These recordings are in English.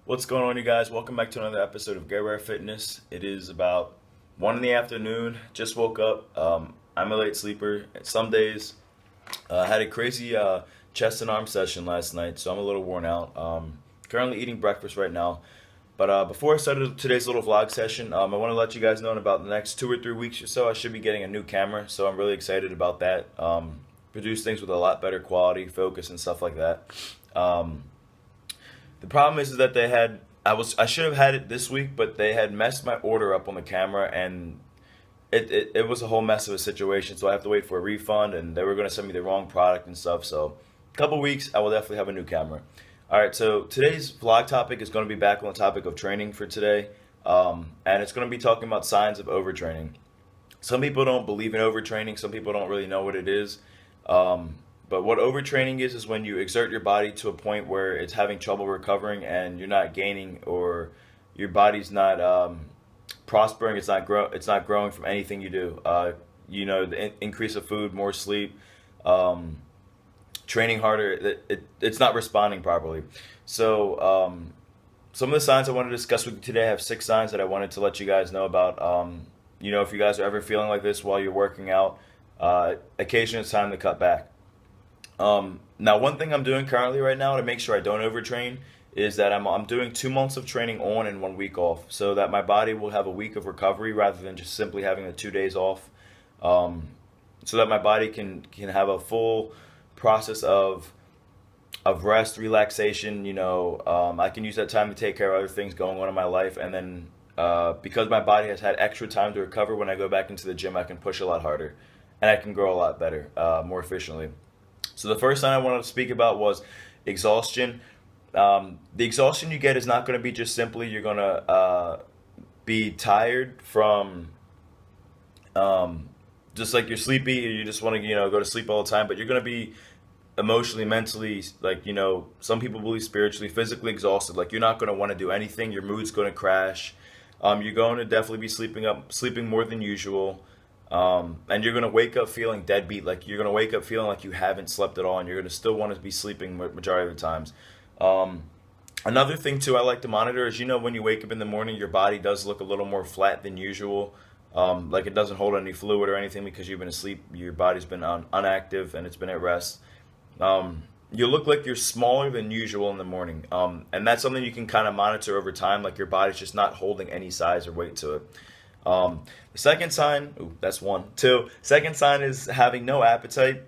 What's going on, you guys? Welcome back to another episode of Garbearfitness. It is about 1 in the afternoon. Just woke up. I'm a late sleeper. Some days I had a crazy chest and arm session last night, so I'm a little worn out. Currently eating breakfast right now. But before I started today's little vlog session, I want to let you guys know in about the next 2 or 3 weeks or so, I should be getting a new camera. So I'm really excited about that. Produce things with a lot better quality, focus, and stuff like that. Um, the problem is that I should have had it this week, but they had messed my order up on the camera, and it was a whole mess of a situation. So I have to wait for a refund, and they were going to send me the wrong product and stuff. So a couple weeks, I will definitely have a new camera. All right, so today's vlog topic is going to be back on the topic of training for today, and it's going to be talking about signs of overtraining. Some people don't believe in overtraining. Some people don't really know what it is. But what overtraining is when you exert your body to a point where it's having trouble recovering and you're not gaining, or your body's not prospering. It's not growing from anything you do. The increase of food, more sleep, training harder. It's not responding properly. So some of the signs I want to discuss with you today, I have 6 signs that I wanted to let you guys know about. If you guys are ever feeling like this while you're working out, occasionally it's time to cut back. Now, one thing I'm doing currently right now to make sure I don't overtrain is that I'm doing 2 months of training on and 1 week off, so that my body will have a week of recovery rather than just simply having the 2 days off. So that my body can have a full process of rest, relaxation. I can use that time to take care of other things going on in my life, and then because my body has had extra time to recover, when I go back into the gym, I can push a lot harder, and I can grow a lot better, more efficiently. So the first sign I wanted to speak about was exhaustion. The exhaustion you get is not going to be just simply you're going to be tired from just like you're sleepy, or you just want to go to sleep all the time, but you're going to be emotionally, mentally, some people believe spiritually, physically exhausted. Like, you're not going to want to do anything. Your mood's going to crash. You're going to definitely be sleeping more than usual. And you're going to wake up feeling deadbeat. Like, you're going to wake up feeling like you haven't slept at all, and you're going to still want to be sleeping majority of the times. Another thing too I like to monitor is, when you wake up in the morning, your body does look a little more flat than usual. Like it doesn't hold any fluid or anything because you've been asleep. Your body's been inactive and it's been at rest. You look like you're smaller than usual in the morning. And that's something you can kind of monitor over time. Like, your body's just not holding any size or weight to it. The second sign, that's 1. 2, second sign is having no appetite.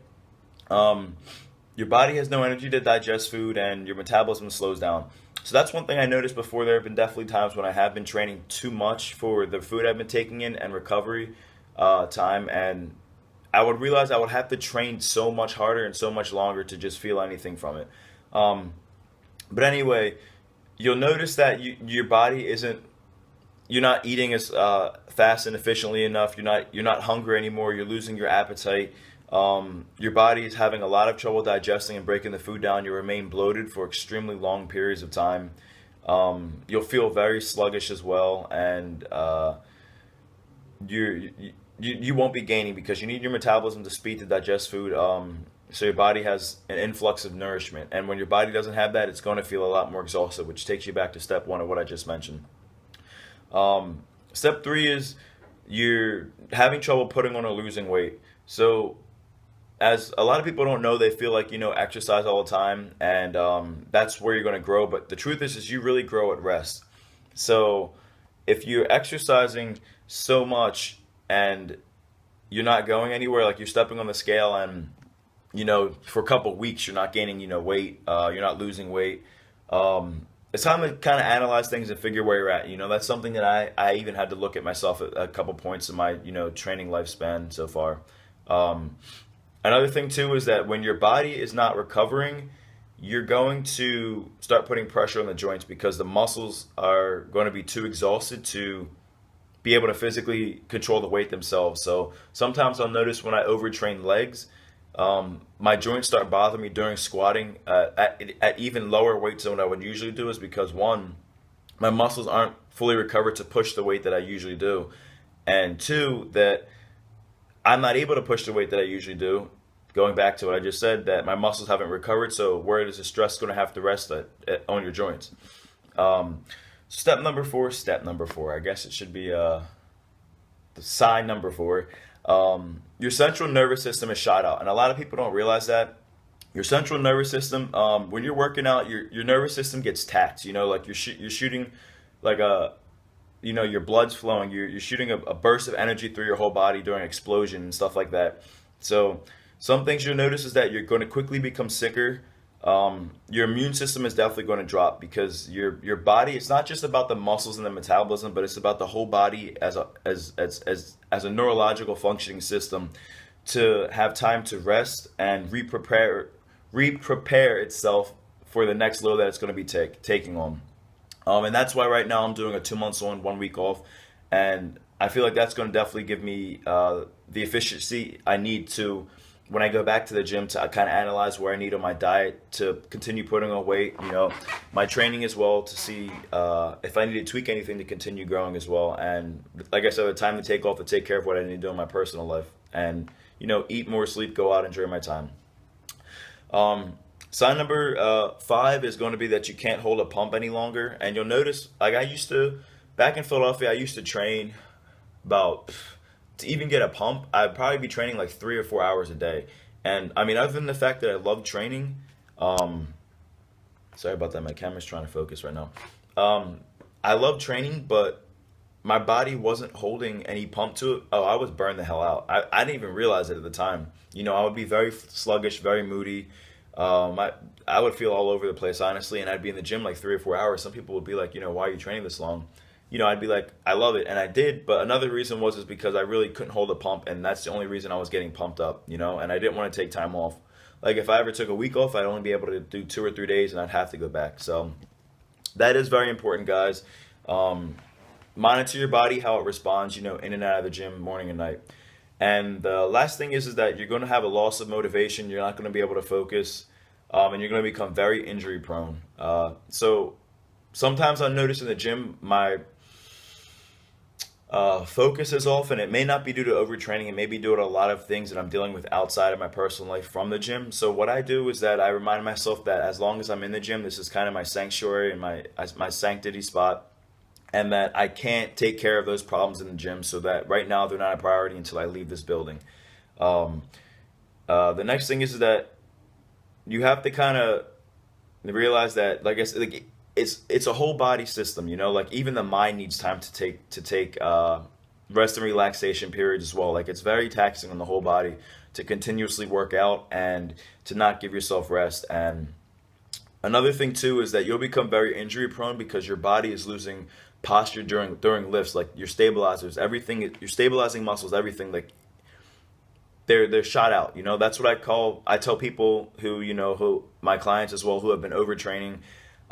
Your body has no energy to digest food, and your metabolism slows down. So that's one thing I noticed before. There have been definitely times when I have been training too much for the food I've been taking in and recovery time, and I would realize I would have to train so much harder and so much longer to just feel anything from it. But anyway, you'll notice that your body isn't. You're not eating as fast and efficiently enough. You're not hungry anymore. You're losing your appetite. Your body is having a lot of trouble digesting and breaking the food down. You remain bloated for extremely long periods of time. You'll feel very sluggish as well, and you won't be gaining because you need your metabolism to speed to digest food. So your body has an influx of nourishment, and when your body doesn't have that, it's going to feel a lot more exhausted, which takes you back to step 1 of what I just mentioned. Step 3 is you're having trouble putting on or losing weight. So, as a lot of people don't know, they feel like, exercise all the time, and that's where you're going to grow. But the truth is you really grow at rest. So if you're exercising so much and you're not going anywhere, like you're stepping on the scale and, for a couple of weeks you're not gaining, weight, you're not losing weight, it's time to kind of analyze things and figure where you're at. That's something that I even had to look at myself at a couple points in my, training lifespan so far. Another thing too is that when your body is not recovering, you're going to start putting pressure on the joints because the muscles are going to be too exhausted to be able to physically control the weight themselves. So sometimes I'll notice when I overtrain legs, my joints start bothering me during squatting at even lower weights than what I would usually do, is because 1, my muscles aren't fully recovered to push the weight that I usually do, and 2, that I'm not able to push the weight that I usually do. Going back to what I just said, that my muscles haven't recovered, so where is the stress going to have to rest on your joints? Um, step number four. I guess it should be the sign number four. Your central nervous system is shot out, and a lot of people don't realize that. Your central nervous system, when you're working out, your nervous system gets taxed. You know, like you're shooting like a your blood's flowing. You're shooting a burst of energy through your whole body during explosion and stuff like that. So some things you'll notice is that you're going to quickly become sicker. Your immune system is definitely going to drop because your body. It's not just about the muscles and the metabolism, but it's about the whole body as a neurological functioning system to have time to rest and re-prepare itself for the next load that it's going to be taking on. And that's why right now I'm doing a 2 months on, 1 week off, and I feel like that's going to definitely give me the efficiency I need to when I go back to the gym to kind of analyze where I need on my diet to continue putting on weight. My training as well to see if I need to tweak anything to continue growing as well. And like I said, the time to take off to take care of what I need to do in my personal life, and eat more, sleep, go out, enjoy my time. Sign number five is going to be that you can't hold a pump any longer. And you'll notice, like I used to, back in Philadelphia, I used to train about, to even get a pump, I'd probably be training like 3 or 4 hours a day. And I mean, other than the fact that I love training, sorry about that, my camera's trying to focus right now. I love training, but my body wasn't holding any pump to it. Oh, I was burned the hell out. I didn't even realize it at the time. I would be very sluggish, very moody. I would feel all over the place, honestly, and I'd be in the gym like 3 or 4 hours. Some people would be like, why are you training this long? I'd be like, I love it, and I did. But another reason is because I really couldn't hold a pump, and that's the only reason I was getting pumped up, and I didn't want to take time off. Like if I ever took a week off, I'd only be able to do 2 or 3 days, and I'd have to go back. So that is very important, guys. Monitor your body, how it responds, in and out of the gym, morning and night. And the last thing is that you're going to have a loss of motivation. You're not going to be able to focus, and you're going to become very injury prone. So sometimes I notice in the gym my focus is off, and it may not be due to overtraining. It may be due to a lot of things that I'm dealing with outside of my personal life from the gym. So what I do is that I remind myself that as long as I'm in the gym, this is kind of my sanctuary and my sanctity spot, and that I can't take care of those problems in the gym, so that right now they're not a priority until I leave this building. The next thing is that you have to kind of realize that, like I said, like it's a whole body system. Like even the mind needs time to take rest and relaxation periods as well. Like it's very taxing on the whole body to continuously work out and to not give yourself rest. And another thing too is that you'll become very injury prone because your body is losing posture during lifts. Like your stabilizers, everything, your stabilizing muscles, everything, like they're shot out. That's what I tell people who my clients as well, who have been overtraining.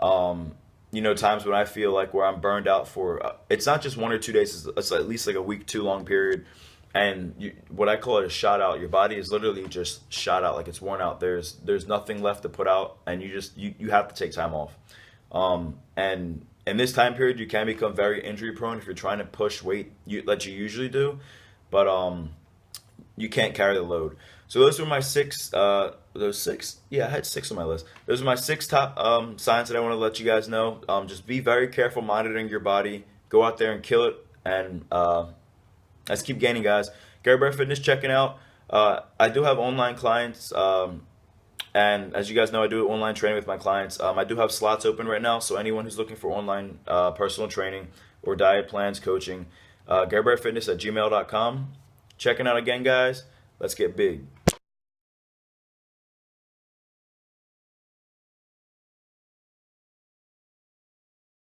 Times when I feel like where I'm burned out for, it's not just 1 or 2 days, it's at least like a week, too long period. And what I call it a shot out. Your body is literally just shot out, like it's worn out. There's nothing left to put out, and you have to take time off. And in this time period, you can become very injury prone if you're trying to push weight that you usually do, but you can't carry the load. So those were my six. Those six. Yeah, I had six on my list. Those are my six top signs that I want to let you guys know. Just be very careful monitoring your body. Go out there and kill it, and let's keep gaining, guys. Garbearfitness checking out. I do have online clients, and as you guys know, I do online training with my clients. I do have slots open right now, so anyone who's looking for online personal training or diet plans, coaching, garbearfitness@gmail.com. Checking out again, guys. Let's get big.